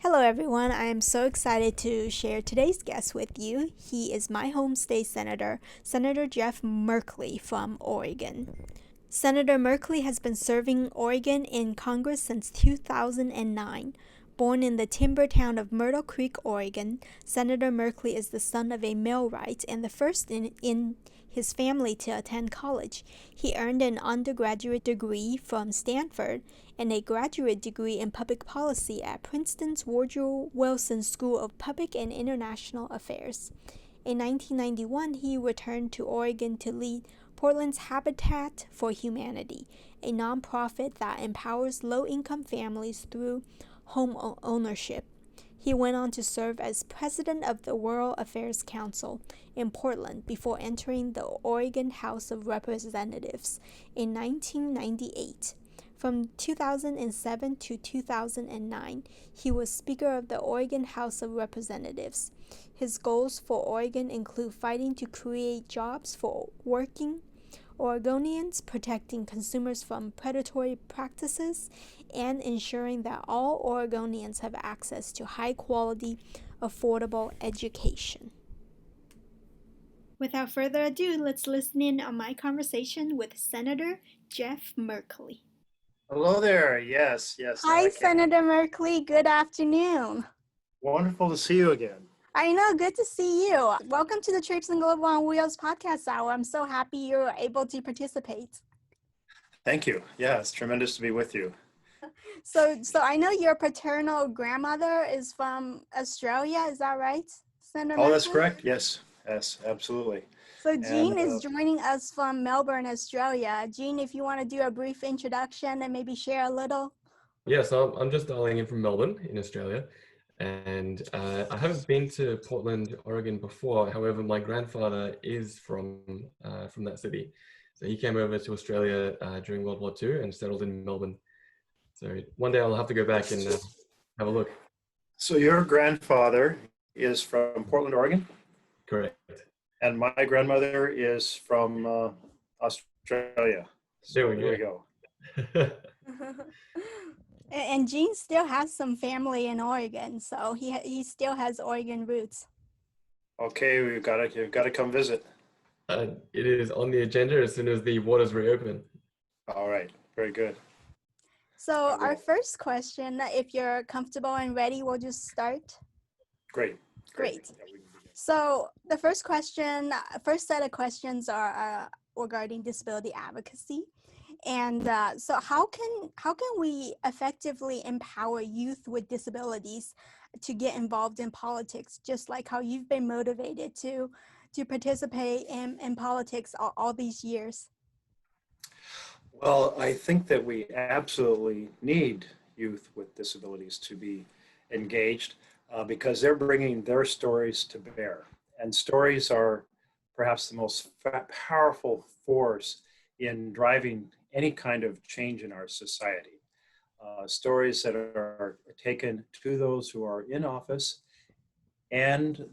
Hello, everyone. I am so excited to share today's guest with you. He is my home state senator, Senator Jeff Merkley from Oregon. Senator Merkley has been serving Oregon in Congress since 2009. Born in the timber town of Myrtle Creek, Oregon, Senator Merkley is the son of a millwright and the first in his family to attend college. He earned an undergraduate degree from Stanford and a graduate degree in public policy at Princeton's Woodrow Wilson School of Public and International Affairs. In 1991, he returned to Oregon to lead Portland's Habitat for Humanity, a nonprofit that empowers low-income families through home ownership. He went on to serve as president of the World Affairs Council in Portland before entering the Oregon House of Representatives in 1998. From 2007 to 2009, he was Speaker of the Oregon House of Representatives. His goals for Oregon include fighting to create jobs for working Oregonians, protecting consumers from predatory practices, and ensuring that all Oregonians have access to high-quality, affordable education. Without further ado, let's listen in on my conversation with Senator Jeff Merkley. Hello there. Yes. Hi, Senator Merkley. Good afternoon. Wonderful to see you again. I know, good to see you. Welcome to the Trips and Global on Wheels podcast hour. I'm so happy you're able to participate. Thank you. Yeah, it's tremendous to be with you. So I know your paternal grandmother is from Australia. Is that right, Senator Merkley? That's correct. Yes, absolutely. So Jean is joining us from Melbourne, Australia. Jean, if you want to do a brief introduction and maybe share a little. Yes, I'm just dialing in from Melbourne in Australia. And I haven't been to Portland, Oregon before. However, my grandfather is from that city. So he came over to Australia during World War II and settled in Melbourne. So one day I'll have to go back and have a look. So your grandfather is from Portland, Oregon? Correct. And my grandmother is from Australia. So there we go. And Jean still has some family in Oregon, so he still has Oregon roots. Okay, you've got to come visit. It is on the agenda as soon as the waters reopen. All right, very good. So our first question, if you're comfortable and ready, we'll just start. Great. So the first set of questions are regarding disability advocacy. And so how can we effectively empower youth with disabilities to get involved in politics, just like how you've been motivated to participate in politics all these years? Well, I think that we absolutely need youth with disabilities to be engaged because they're bringing their stories to bear. And stories are perhaps the most powerful force in driving any kind of change in our society. Stories that are taken to those who are in office, and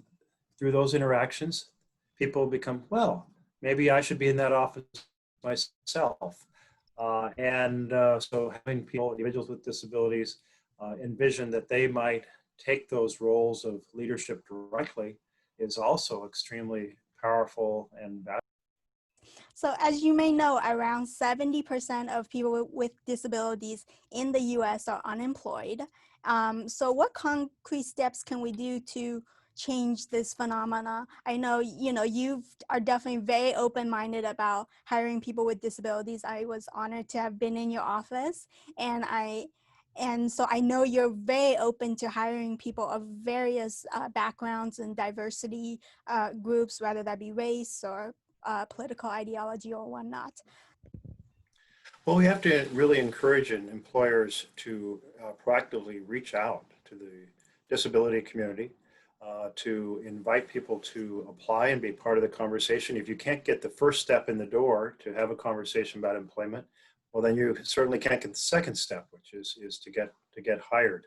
through those interactions, people become, well, maybe I should be in that office myself. So having individuals with disabilities, envision that they might take those roles of leadership directly is also extremely powerful and valuable. So as you may know, around 70% of people with disabilities in the U.S. are unemployed. So what concrete steps can we do to change this phenomena? I know, you are definitely very open-minded about hiring people with disabilities. I was honored to have been in your office, and so I know you're very open to hiring people of various backgrounds and diversity groups, whether that be race or political ideology or whatnot. Well, we have to really encourage employers to proactively reach out to the disability community, to invite people to apply and be part of the conversation. If you can't get the first step in the door to have a conversation about employment, well, then you certainly can't get the second step, which is to get hired.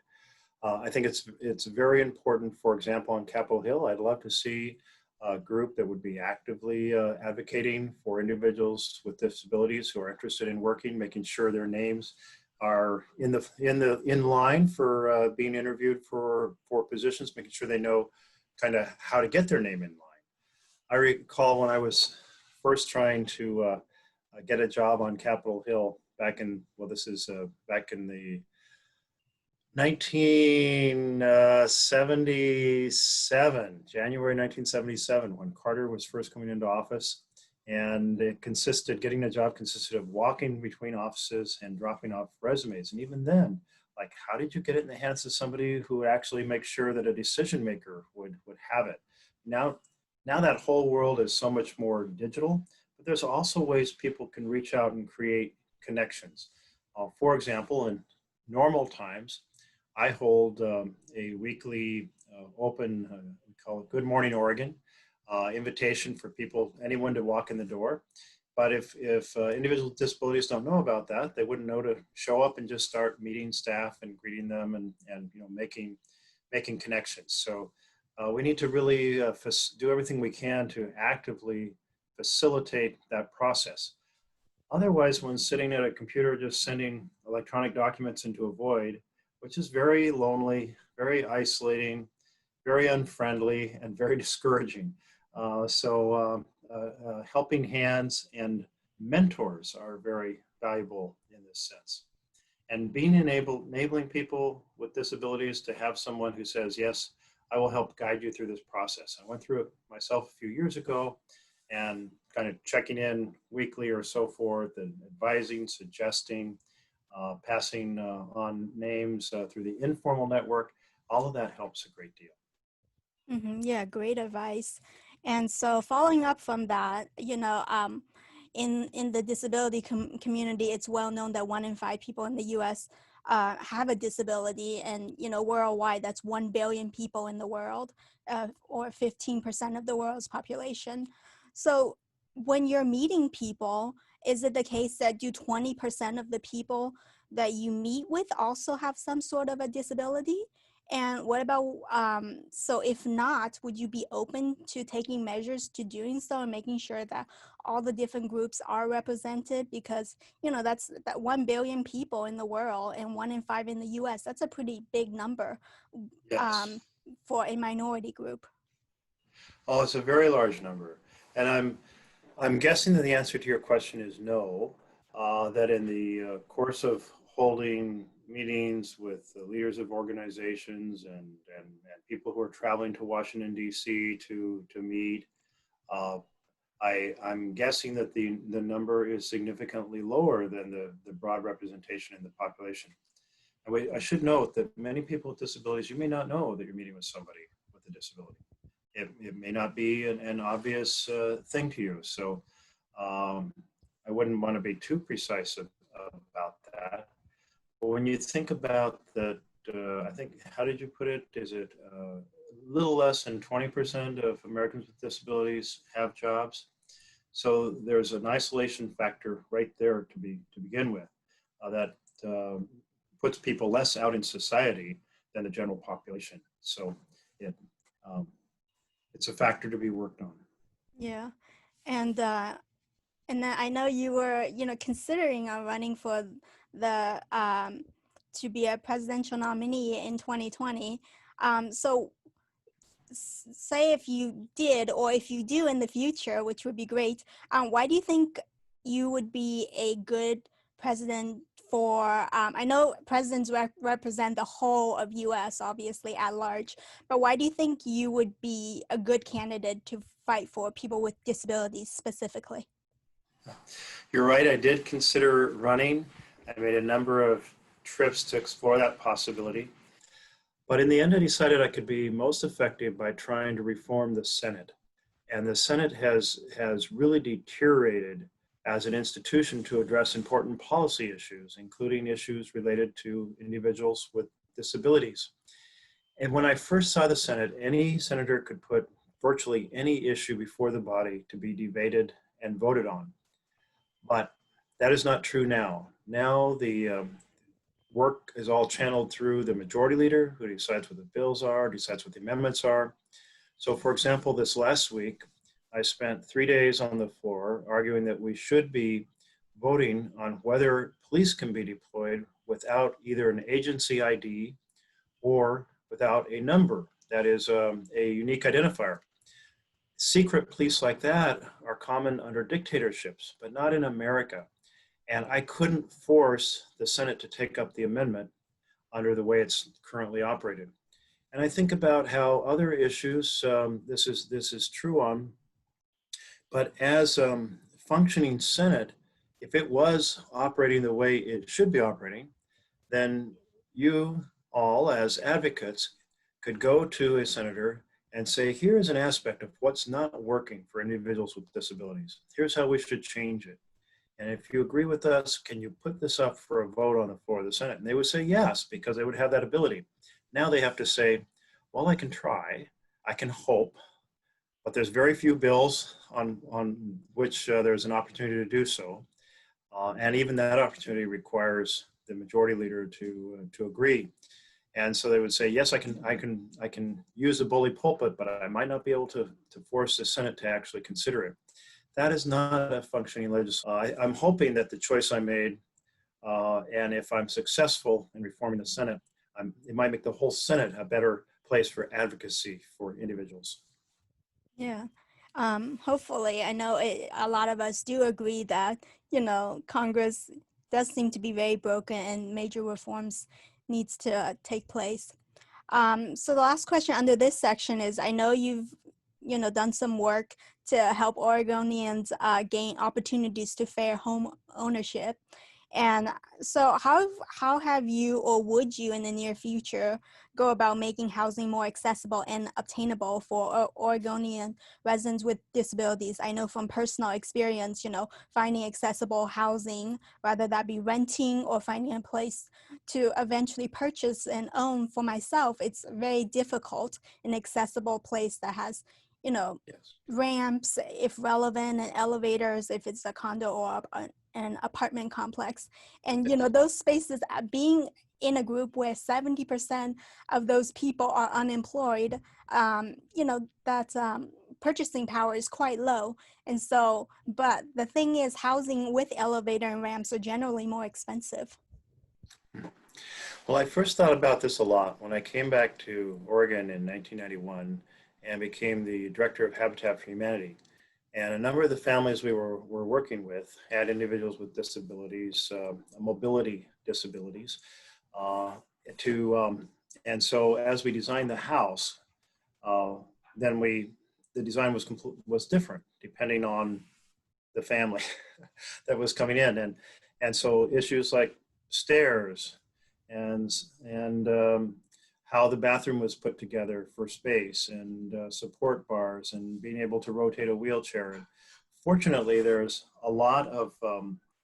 I think it's very important. For example, on Capitol Hill, I'd love to see a group that would be actively advocating for individuals with disabilities who are interested in working, making sure their names are in line for being interviewed for positions, making sure they know kind of how to get their name in line. I recall when I was first trying to get a job on Capitol Hill back in, well, this is back in the 1977, January 1977, when Carter was first coming into office. And getting a job consisted of walking between offices and dropping off resumes. And even then, like, how did you get it in the hands of somebody who would actually make sure that a decision maker would have it? Now that whole world is so much more digital, but there's also ways people can reach out and create connections. For example, in normal times, I hold a weekly open, we call it Good Morning Oregon, invitation for anyone to walk in the door. But if individuals with disabilities don't know about that, they wouldn't know to show up and just start meeting staff and greeting them and making connections. So we need to really do everything we can to actively facilitate that process. Otherwise, when sitting at a computer just sending electronic documents into a void, which is very lonely, very isolating, very unfriendly, and very discouraging. Helping hands and mentors are very valuable in this sense. And enabling people with disabilities to have someone who says, yes, I will help guide you through this process. I went through it myself a few years ago, and kind of checking in weekly or so forth, and advising, suggesting, passing on names through the informal network. All of that helps a great deal. Yeah, great advice. And so following up from that, in the disability community, it's well known that 1 in 5 people in the U.S. Have a disability, and worldwide, that's 1 billion people in the world, or 15% of the world's population. So when you're meeting people, is it the case that 20% of the people that you meet with also have some sort of a disability? And what about, so if not, would you be open to taking measures to doing so and making sure that all the different groups are represented? Because, that's that 1 billion people in the world and 1 in 5 in the US, that's a pretty big number. Yes. For a minority group. Oh, it's a very large number. And I'm guessing that the answer to your question is no, that in the course of holding meetings with the leaders of organizations and people who are traveling to Washington, D.C. to meet, I'm guessing that the number is significantly lower than the broad representation in the population. And I should note that many people with disabilities, you may not know that you're meeting with somebody with a disability. It may not be an obvious thing to you. So I wouldn't want to be too precise about that. But when you think about that, I think, how did you put it? Is it a little less than 20% of Americans with disabilities have jobs? So there's an isolation factor right there to begin with that puts people less out in society than the general population. So it's a factor to be worked on. Yeah, and I know you were, considering running for the to be a presidential nominee in 2020. So say if you did, or if you do in the future, which would be great, why do you think you would be a good president for, I know presidents represent the whole of US, obviously, at large, but why do you think you would be a good candidate to fight for people with disabilities specifically? You're right, I did consider running. I made a number of trips to explore that possibility. But in the end, I decided I could be most effective by trying to reform the Senate. And the Senate has really deteriorated as an institution to address important policy issues, including issues related to individuals with disabilities. And when I first saw the Senate, any senator could put virtually any issue before the body to be debated and voted on. But that is not true now. Now the work is all channeled through the majority leader, who decides what the bills are, decides what the amendments are. So for example, this last week, I spent 3 days on the floor arguing that we should be voting on whether police can be deployed without either an agency ID or without a number that is a unique identifier. Secret police like that are common under dictatorships, but not in America. And I couldn't force the Senate to take up the amendment under the way it's currently operated. And I think about how other issues this is true on, but as functioning Senate, if it was operating the way it should be operating, then you all as advocates could go to a senator and say, here's an aspect of what's not working for individuals with disabilities. Here's how we should change it. And if you agree with us, can you put this up for a vote on the floor of the Senate? And they would say yes, because they would have that ability. Now they have to say, well, I can try, I can hope, but there's very few bills on which there's an opportunity to do so. And even that opportunity requires the majority leader to agree. And so they would say, yes, I can use the bully pulpit, but I might not be able to force the Senate to actually consider it. That is not a functioning legislation. I'm hoping that the choice I made, and if I'm successful in reforming the Senate, it might make the whole Senate a better place for advocacy for individuals. Yeah. Hopefully, I know a lot of us do agree that, Congress does seem to be very broken and major reforms needs to take place. So the last question under this section is, I know you've, done some work to help Oregonians gain opportunities to fair home ownership. And so how have you, or would you in the near future, go about making housing more accessible and obtainable for Oregonian residents with disabilities? I know from personal experience, finding accessible housing, whether that be renting or finding a place to eventually purchase and own for myself, it's very difficult. An accessible place that has, Yes. ramps, if relevant, and elevators, if it's a condo or an apartment complex. And, those spaces, being in a group where 70% of those people are unemployed, that purchasing power is quite low. And so, but the thing is, housing with elevator and ramps are generally more expensive. Well, I first thought about this a lot when I came back to Oregon in 1991 and became the director of Habitat for Humanity. And a number of the families we were working with had individuals with disabilities, mobility disabilities. And so as we designed the house, then the design was different depending on the family that was coming in. And so issues like stairs and how the bathroom was put together for space and support bars and being able to rotate a wheelchair. And fortunately, there's a lot of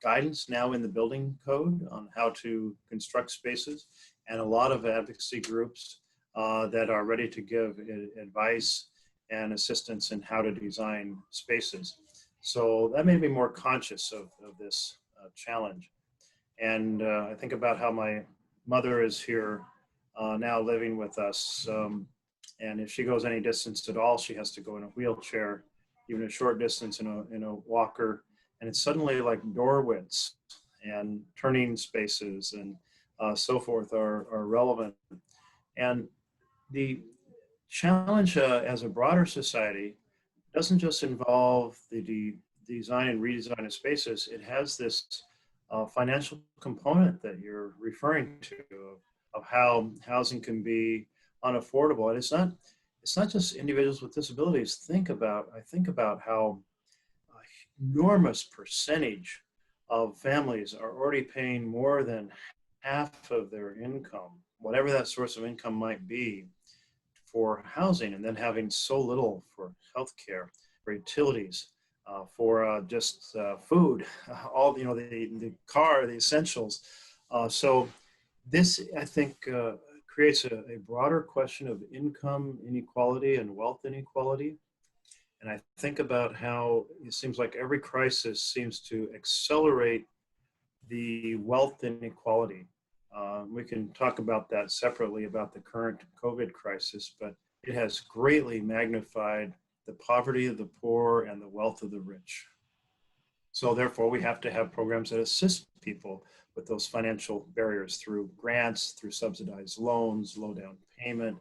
guidance now in the building code on how to construct spaces, and a lot of advocacy groups that are ready to give advice and assistance in how to design spaces. So that made me more conscious of this challenge. And I think about how my mother is here now living with us. And if she goes any distance at all, she has to go in a wheelchair, even a short distance in a walker. And it's suddenly like door widths and turning spaces and so forth are relevant. And the challenge as a broader society doesn't just involve the design and redesign of spaces. It has this financial component that you're referring to of how housing can be unaffordable. And it's not just individuals with disabilities. I think about how enormous percentage of families are already paying more than half of their income, whatever that source of income might be, for housing, and then having so little for healthcare, for utilities, for just food, all the car, the essentials. So this, I think, creates a broader question of income inequality and wealth inequality. And I think about how it seems like every crisis seems to accelerate the wealth inequality. We can talk about that separately about the current COVID crisis, but it has greatly magnified the poverty of the poor and the wealth of the rich. So therefore, we have to have programs that assist people with those financial barriers through grants, through subsidized loans, low down payment,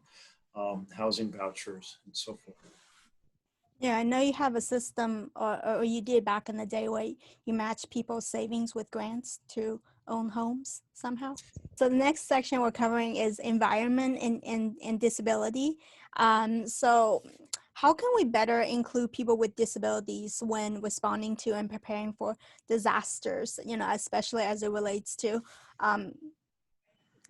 housing vouchers, and so forth. Yeah, I know you have a system, or you did back in the day, where you match people's savings with grants to own homes somehow. So the next section we're covering is environment and disability. So how can we better include people with disabilities when responding to and preparing for disasters, especially as it relates to um,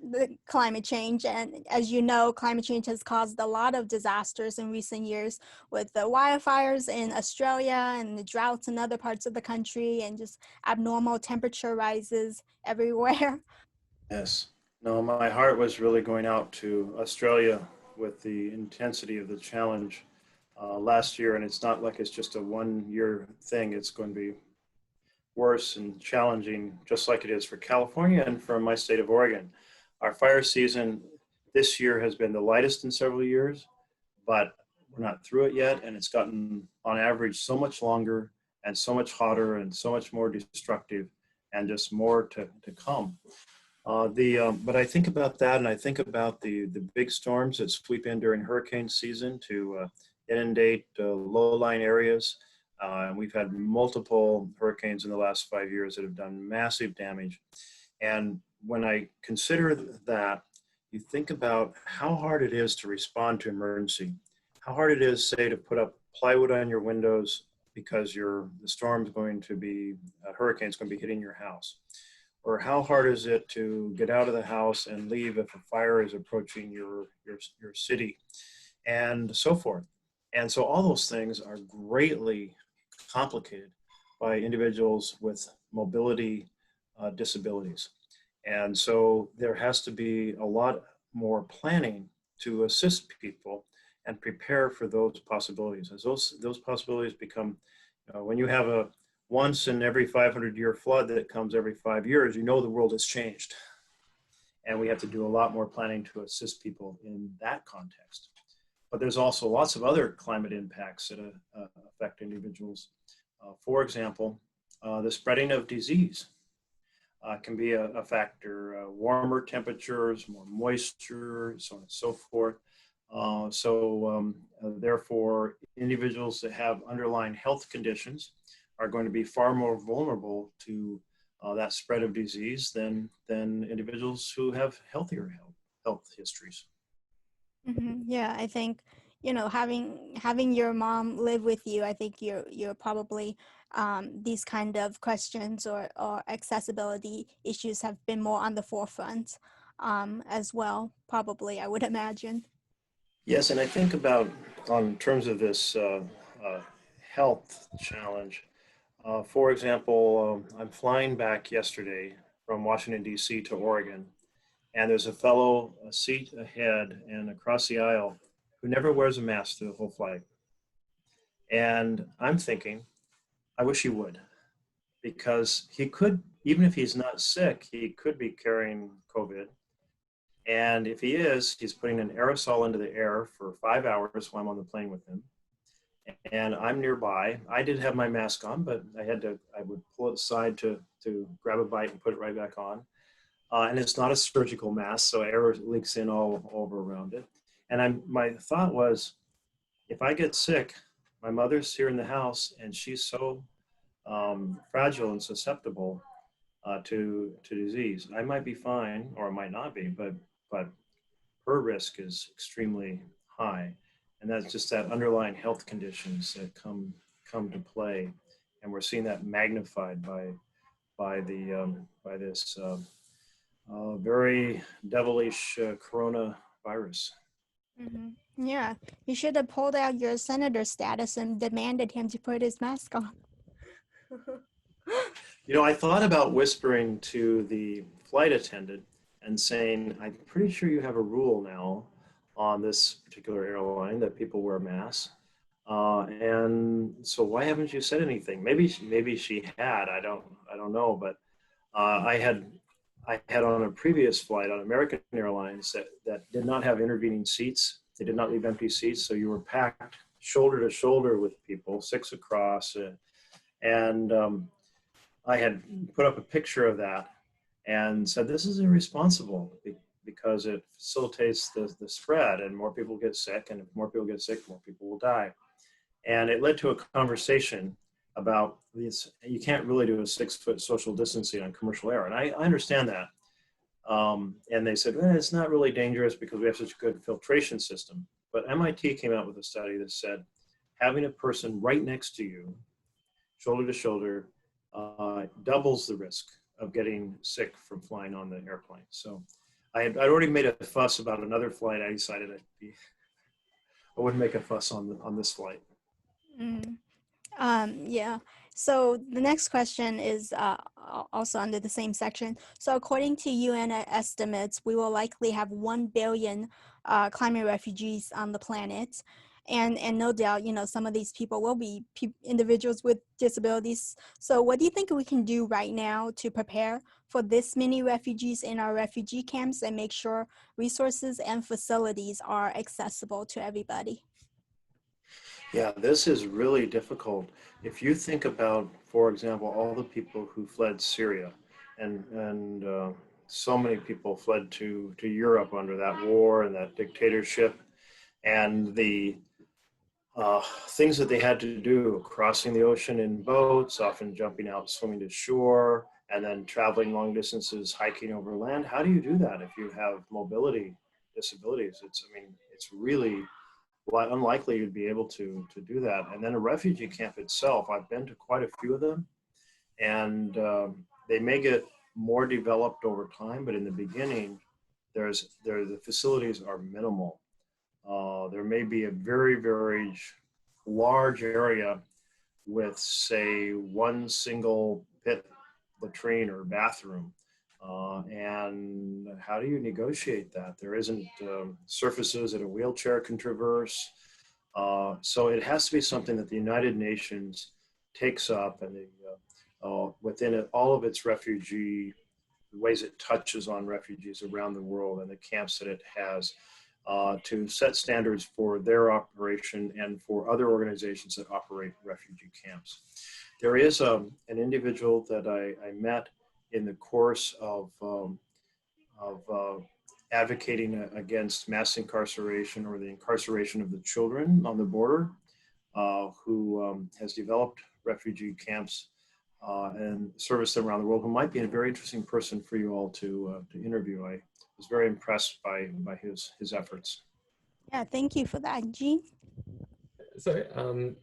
the climate change? And as you know, climate change has caused a lot of disasters in recent years, with the wildfires in Australia and the droughts in other parts of the country, and just abnormal temperature rises everywhere. Yes. No, my heart was really going out to Australia with the intensity of the challenge last year. And it's not like it's just a 1 year thing. It's going to be worse and challenging, just like it is for California and for my state of Oregon. Our fire season this year has been the lightest in several years, but we're not through it yet. And it's gotten, on average, so much longer and so much hotter and so much more destructive, and just more to come. But I think about that, and I think about the big storms that sweep in during hurricane season to inundate low-lying areas. And we've had multiple hurricanes in the last 5 years that have done massive damage. And when I consider that, you think about how hard it is to respond to emergency, how hard it is, say, to put up plywood on your windows because the storm's going to be, a hurricane's going to be hitting your house. Or how hard is it to get out of the house and leave if a fire is approaching your city, and so forth. And so all those things are greatly complicated by individuals with mobility disabilities. And so there has to be a lot more planning to assist people and prepare for those possibilities. As those possibilities become, when you have a once in every 500-year flood that comes every 5 years, the world has changed. And we have to do a lot more planning to assist people in that context. But there's also lots of other climate impacts that affect individuals. For example, the spreading of disease can be a factor. Warmer temperatures, more moisture, so on and so forth. Therefore, individuals that have underlying health conditions are going to be far more vulnerable to that spread of disease than individuals who have healthier health histories. Yeah, I think having your mom live with you, I think you're probably these kind of questions or accessibility issues have been more on the forefront as well, probably, I would imagine. Yes, and I think about, on terms of this health challenge. For example, I'm flying back yesterday from Washington, D.C. to Oregon, and there's a fellow a seat ahead and across the aisle who never wears a mask through the whole flight. And I'm thinking, I wish he would, because he could, even if he's not sick, he could be carrying COVID. And if he is, he's putting an aerosol into the air for 5 hours while I'm on the plane with him. And I'm nearby. I did have my mask on, but I would pull it aside to grab a bite and put it right back on. And it's not a surgical mask, so air leaks in all over around it. And my thought was, if I get sick, my mother's here in the house, and she's so fragile and susceptible to disease. I might be fine, or I might not be, but her risk is extremely high. And that's just that underlying health conditions that come to play, and we're seeing that magnified by this very devilish coronavirus. Yeah, you should have pulled out your senator status and demanded him to put his mask on. I thought about whispering to the flight attendant and saying, I'm pretty sure you have a rule now on this particular airline that people wear masks. And so why haven't you said anything? Maybe she had, I don't know, but I had on a previous flight on American Airlines that did not have intervening seats. They did not leave empty seats. So you were packed shoulder to shoulder with people, 6 across. I had put up a picture of that and said, this is irresponsible because it facilitates the spread and more people get sick. And if more people get sick, more people will die. And it led to a conversation about this. You can't really do a 6-foot social distancing on commercial air. And I understand that. And they said, well, it's not really dangerous because we have such a good filtration system. But MIT came out with a study that said having a person right next to you, shoulder to shoulder, doubles the risk of getting sick from flying on the airplane. So I'd already made a fuss about another flight. I decided I wouldn't make a fuss on this flight. Mm. Yeah. So the next question is also under the same section. So according to UN estimates, we will likely have 1 billion climate refugees on the planet. And no doubt, some of these people will be individuals with disabilities. So what do you think we can do right now to prepare for this many refugees in our refugee camps and make sure resources and facilities are accessible to everybody? Yeah, this is really difficult. If you think about, for example, all the people who fled Syria, and so many people fled to Europe under that war and that dictatorship, and the things that they had to do, crossing the ocean in boats, often jumping out, swimming to shore, and then traveling long distances, hiking over land. How do you do that if you have mobility disabilities? It's really unlikely you'd be able to do that. And then a refugee camp itself, I've been to quite a few of them, and they may get more developed over time, but in the beginning, the facilities are minimal. There may be a very, very large area with, say, one single pit latrine or bathroom. And how do you negotiate that? There isn't surfaces that a wheelchair can traverse. So it has to be something that the United Nations takes up, and within it, all of its refugee, the ways it touches on refugees around the world and the camps that it has, to set standards for their operation and for other organizations that operate refugee camps. There is an individual that I met in the course of advocating against mass incarceration or the incarceration of the children on the border, who has developed refugee camps and serviced them around the world, who might be a very interesting person for you all to interview. I was very impressed by his efforts. Yeah, thank you for that, Jean. So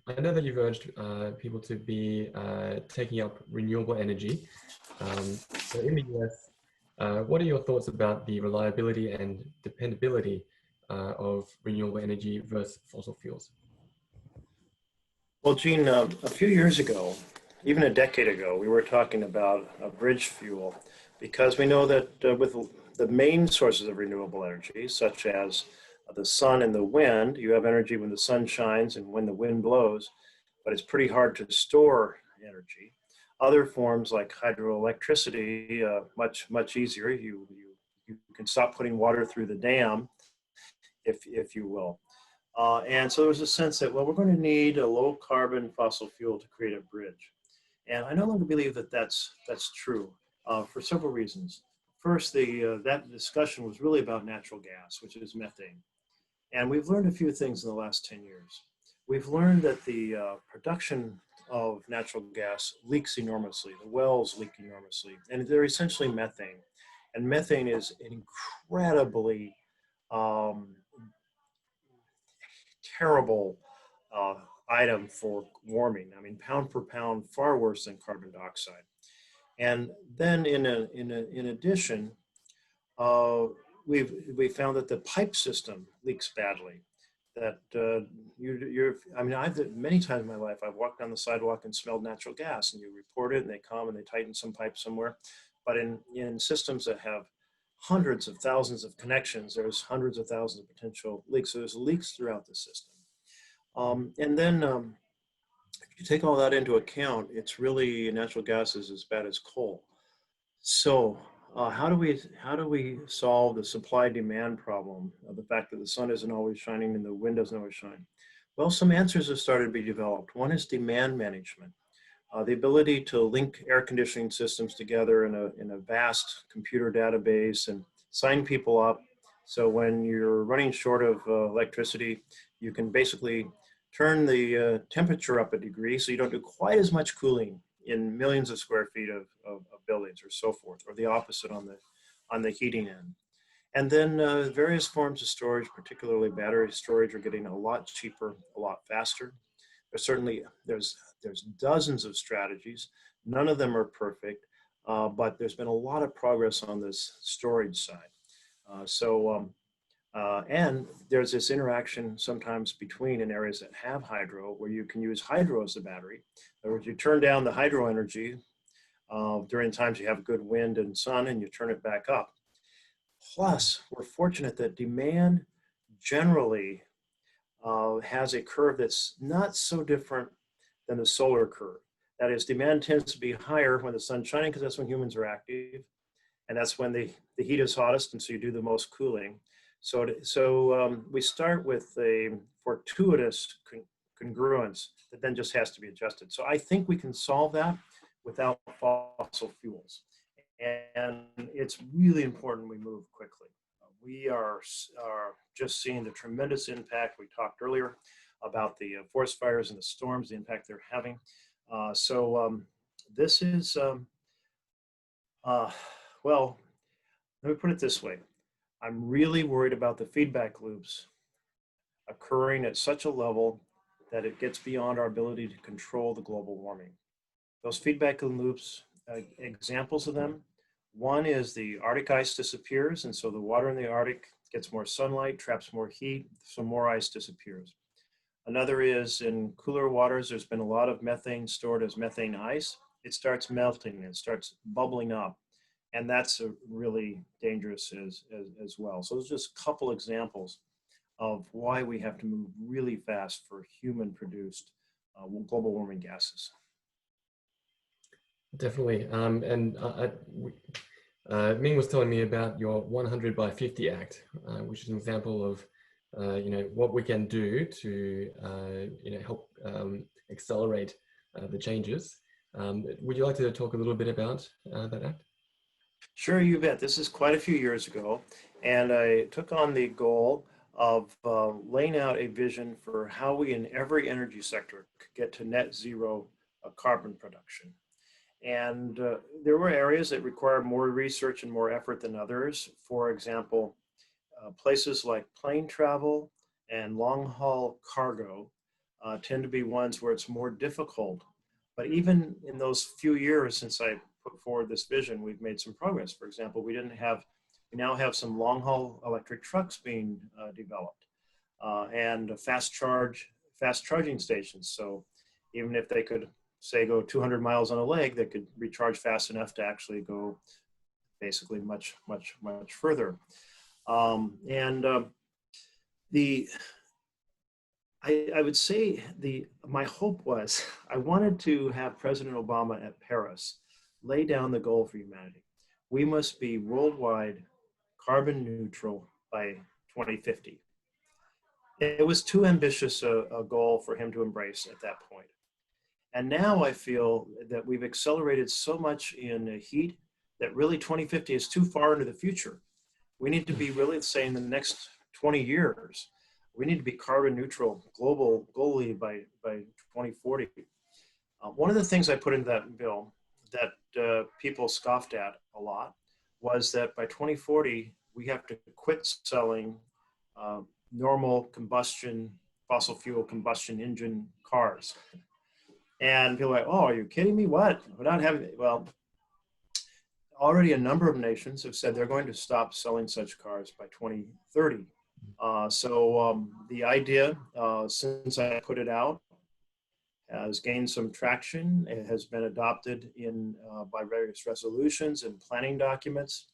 I know that you've urged people to be taking up renewable energy. So in the US, what are your thoughts about the reliability and dependability of renewable energy versus fossil fuels? Well, Gene, a few years ago, even a decade ago, we were talking about a bridge fuel because we know that with the main sources of renewable energy, such as the sun and the wind, you have energy when the sun shines and when the wind blows, but it's pretty hard to store energy. Other forms like hydroelectricity, much easier. You can stop putting water through the dam, if you will. And so there was a sense that, well, we're going to need a low carbon fossil fuel to create a bridge. And I no longer believe that that's true for several reasons. First, that discussion was really about natural gas, which is methane. And we've learned a few things in the last 10 years. We've learned that the production of natural gas leaks enormously. The wells leak enormously, and they're essentially methane. And methane is an incredibly terrible item for warming. I mean, pound for pound, far worse than carbon dioxide. And then in addition, we found that the pipe system leaks badly. That I've many times in my life, I've walked down the sidewalk and smelled natural gas, and you report it, and they come and they tighten some pipe somewhere. But in systems that have hundreds of thousands of connections, there's hundreds of thousands of potential leaks. So there's leaks throughout the system. And then if you take all that into account, it's really natural gas is as bad as coal. So how do we solve the supply-demand problem of the fact that the sun isn't always shining and the wind doesn't always shine? Well, some answers have started to be developed. One is demand management. The ability to link air conditioning systems together in a vast computer database and sign people up. So when you're running short of electricity, you can basically turn the temperature up a degree so you don't do quite as much cooling in millions of square feet of buildings or so forth, or the opposite on the heating end. And then various forms of storage, particularly battery storage, are getting a lot cheaper, a lot faster. There's dozens of strategies. None of them are perfect, but there's been a lot of progress on this storage side. And there's this interaction sometimes between in areas that have hydro, where you can use hydro as the battery. In other words, you turn down the hydro energy during times you have good wind and sun, and you turn it back up. Plus, we're fortunate that demand generally has a curve that's not so different than the solar curve. That is, demand tends to be higher when the sun's shining because that's when humans are active, and that's when the heat is hottest, and so you do the most cooling. So we start with a fortuitous congruence that then just has to be adjusted. So I think we can solve that without fossil fuels. And it's really important we move quickly. We are just seeing the tremendous impact. We talked earlier about the forest fires and the storms, the impact they're having. This is, well, let me put it this way. I'm really worried about the feedback loops occurring at such a level that it gets beyond our ability to control the global warming. Those feedback loops, examples of them, one is the Arctic ice disappears, and so the water in the Arctic gets more sunlight, traps more heat, so more ice disappears. Another is in cooler waters, there's been a lot of methane stored as methane ice. It starts melting, it starts bubbling up, and that's really dangerous as well. So there's just a couple examples of why we have to move really fast for human-produced global warming gases. Definitely. Ming was telling me about your 100 by 50 Act, which is an example of what we can do to help accelerate the changes. Would you like to talk a little bit about that act? Sure, you bet. This is quite a few years ago, and I took on the goal of laying out a vision for how we in every energy sector could get to net zero carbon production. And there were areas that required more research and more effort than others. For example, places like plane travel and long haul cargo tend to be ones where it's more difficult. But even in those few years since I put forward this vision, we've made some progress. For example, we now have some long haul electric trucks being developed and fast charging stations. So even if they could say go 200 miles on a leg, they could recharge fast enough to actually go basically much further. I would say my hope was I wanted to have President Obama at Paris lay down the goal for humanity. We must be worldwide carbon neutral by 2050. It was too ambitious a goal for him to embrace at that point. And now I feel that we've accelerated so much in heat that really 2050 is too far into the future. We need to be really saying in the next 20 years, we need to be carbon neutral globally by 2040. One of the things I put into that bill that people scoffed at a lot was that by 2040, we have to quit selling normal combustion, fossil fuel combustion engine cars. And people are like, oh, are you kidding me? What? We're not having, well, already a number of nations have said they're going to stop selling such cars by 2030. The idea, since I put it out, has gained some traction. It has been adopted by various resolutions and planning documents.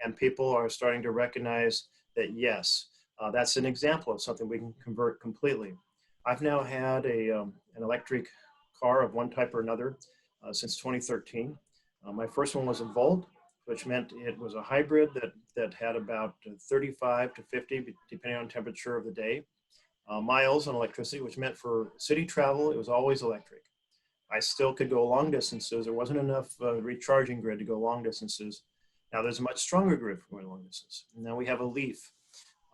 And people are starting to recognize that, yes, that's an example of something we can convert completely. I've now had an electric car of one type or another since 2013. My first one was a Volt, which meant it was a hybrid that had about 35 to 50, depending on temperature of the day, miles on electricity, which meant for city travel, it was always electric. I still could go long distances. There wasn't enough recharging grid to go long distances. Now there's a much stronger grid for going long distance. Now we have a leaf.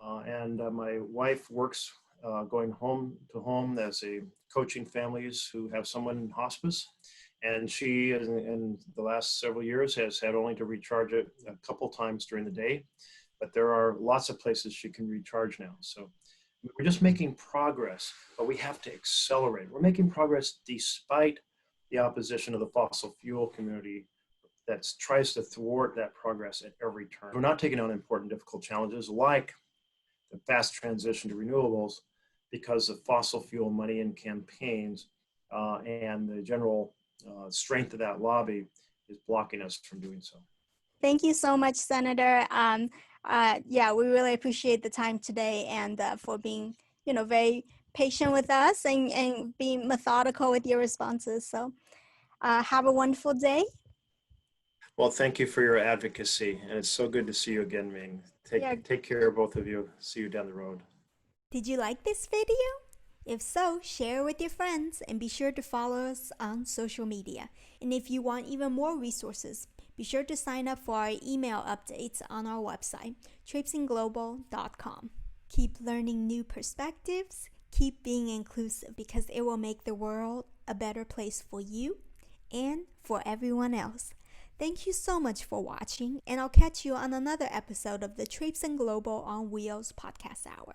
And my wife works going home to home as a coaching families who have someone in hospice. And she, in the last several years, has had only to recharge it a couple times during the day. But there are lots of places she can recharge now. So we're just making progress, but we have to accelerate. We're making progress despite the opposition of the fossil fuel community that tries to thwart that progress at every turn. We're not taking on important, difficult challenges like the fast transition to renewables because of fossil fuel money in campaigns and the general strength of that lobby is blocking us from doing so. Thank you so much, Senator. Yeah, we really appreciate the time today and for being, very patient with us and being methodical with your responses. So have a wonderful day. Well, thank you for your advocacy. And it's so good to see you again, Ming. Take care, both of you. See you down the road. Did you like this video? If so, share it with your friends and be sure to follow us on social media. And if you want even more resources, be sure to sign up for our email updates on our website, traipsingglobal.com. Keep learning new perspectives, keep being inclusive because it will make the world a better place for you and for everyone else. Thank you so much for watching, and I'll catch you on another episode of the Traipsing Global on Wheels podcast hour.